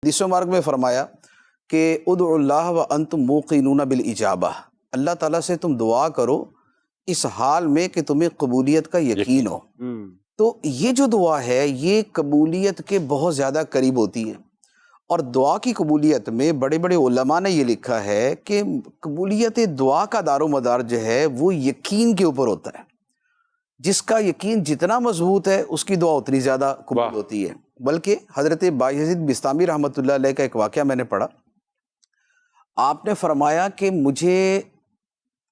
حدیث مبارک میں فرمایا کہ ادعوا اللہ وانتم موقنون بالاجابہ، اللہ تعالیٰ سے تم دعا کرو اس حال میں کہ تمہیں قبولیت کا یقین ہو۔ تو یہ جو دعا ہے یہ قبولیت کے بہت زیادہ قریب ہوتی ہے، اور دعا کی قبولیت میں بڑے بڑے علماء نے یہ لکھا ہے کہ قبولیت دعا کا دار و مدار جو ہے وہ یقین کے اوپر ہوتا ہے۔ جس کا یقین جتنا مضبوط ہے اس کی دعا اتنی زیادہ قبول ہوتی ہے۔ بلکہ حضرت بایزید بستامی رحمۃ اللہ علیہ کا ایک واقعہ میں نے پڑھا، آپ نے فرمایا کہ مجھے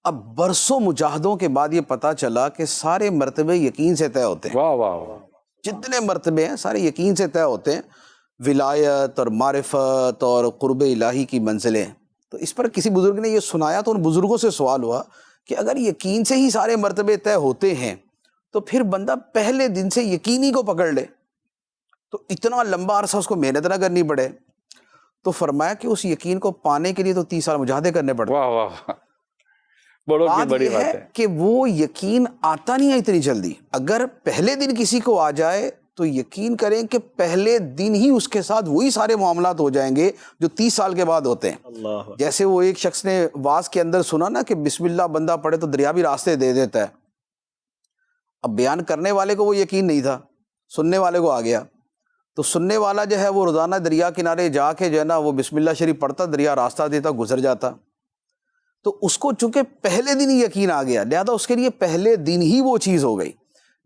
اب برسوں مجاہدوں کے بعد یہ پتا چلا کہ سارے مرتبے یقین سے طے ہوتے ہیں۔ واہ واہ واہ، جتنے مرتبے ہیں سارے یقین سے طے ہوتے ہیں، ولایت اور معرفت اور قرب الہی کی منزلیں۔ تو اس پر کسی بزرگ نے یہ سنایا تو ان بزرگوں سے سوال ہوا کہ اگر یقین سے ہی سارے مرتبے طے ہوتے ہیں تو پھر بندہ پہلے دن سے یقینی کو پکڑ لے تو اتنا لمبا عرصہ اس کو محنت نہ کرنی پڑے۔ تو فرمایا کہ اس یقین کو پانے کے لیے تو 30 سال مجاہدے کرنے پڑتے۔ واہ واہ، بڑوں کی بڑی بات ہے کہ وہ یقین آتا نہیں ہے اتنی جلدی۔ اگر پہلے دن کسی کو آ جائے تو یقین کریں کہ پہلے دن ہی اس کے ساتھ وہی سارے معاملات ہو جائیں گے جو 30 سال کے بعد ہوتے ہیں۔ اللہ، جیسے وہ ایک شخص نے واز کے اندر سنا نا کہ بسم اللہ بندہ پڑھے تو دریا بھی راستے دے دیتا ہے۔ اب بیان کرنے والے کو وہ یقین نہیں تھا، سننے والے کو آ گیا، تو سننے والا جو ہے وہ روزانہ دریا کنارے جا کے جو ہے نا وہ بسم اللہ شریف پڑھتا، دریا راستہ دیتا، گزر جاتا۔ تو اس کو چونکہ پہلے دن ہی یقین آ گیا، لہذا اس کے لیے پہلے دن ہی وہ چیز ہو گئی۔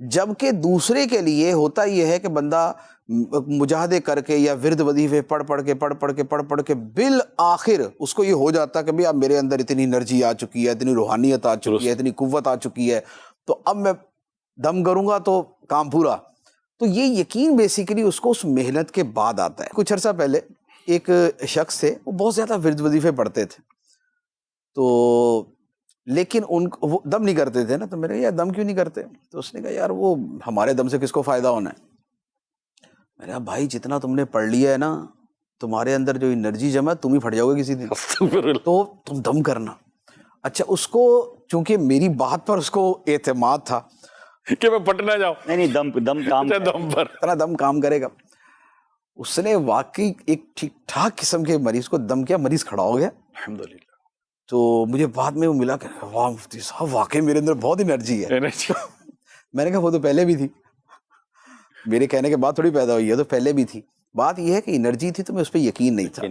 جبکہ دوسرے کے لیے ہوتا یہ ہے کہ بندہ مجاہدے کر کے یا ورد وظیفے پڑھ پڑھ کے بالآخر اس کو یہ ہو جاتا کہ بھئی اب میرے اندر اتنی انرجی آ چکی ہے، اتنی روحانیت آ چکی ہے، اتنی قوت آ چکی ہے، تو اب میں دم کروں گا تو کام پورا۔ تو یہ یقین بیسیکلی اس کو اس محنت کے بعد آتا ہے۔ کچھ عرصہ پہلے ایک شخص تھے، وہ بہت زیادہ ورد وظیفے پڑھتے تھے، تو لیکن وہ دم نہیں کرتے تھے نا، تو میں نے کہا یار دم کیوں نہیں کرتے؟ تو اس نے کہا یار وہ ہمارے دم سے کس کو فائدہ ہونا ہے؟ میں نے کہا بھائی جتنا تم نے پڑھ لیا ہے نا، تمہارے اندر جو انرجی جمع ہے تم ہی پھٹ جاؤ گے کسی دن، تو تم دم کرنا۔ اچھا، اس کو چونکہ میری بات پر اس کو اعتماد تھا کہ میں پٹ نہ جاؤں، نہیں دم کام دم پر اتنا دم کام کرے گا۔ اس نے واقعی ایک ٹھیک ٹھاک قسم کے مریض کو دم کیا، مریض کھڑا ہو گیا الحمدللہ۔ تو مجھے بعد میں وہ ملا کہ واہ مفتی صاحب واقعی میرے اندر بہت انرجی ہے۔ میں نے کہا وہ تو پہلے بھی تھی، میرے کہنے کے بعد تھوڑی پیدا ہوئی ہے، تو پہلے بھی تھی۔ بات یہ ہے کہ انرجی تھی تو میں اس پہ یقین نہیں تھا۔